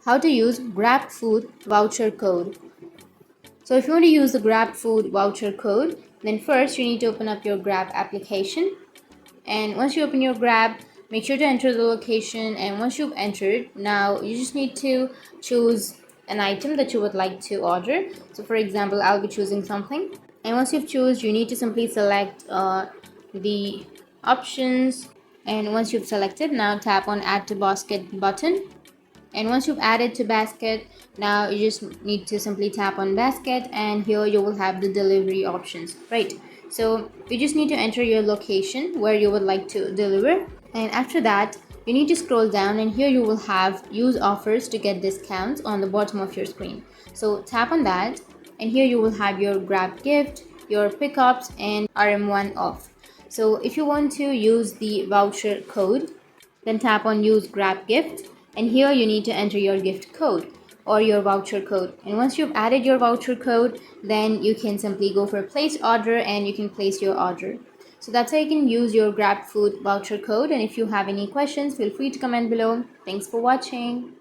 how to use Grabfood voucher code. So if you want to use the Grabfood voucher code, then first you need to open up your Grab application. And once you open your Grab, make sure to enter the location. And once you've entered, now you just need to choose an item that you would like to order. So for example, I'll be choosing something. And once you've chosen, you need to simply select the options. And once you've selected, now tap on add to basket button. And once you've added to basket, now you just need to simply tap on basket, and here you will have the delivery options, right? So you just need to enter your location where you would like to deliver, and after that you need to scroll down, and here you will have use offers to get discounts on the bottom of your screen. So tap on that, and here you will have your Grab gift, your pickups, and RM1 off. So if you want to use the voucher code, then tap on use Grab gift, and here you need to enter your gift code or your voucher code. And once you've added your voucher code, then you can simply go for place order and you can place your order. So that's how you can use your Grabfood voucher code. And if you have any questions, feel free to comment below. Thanks for watching.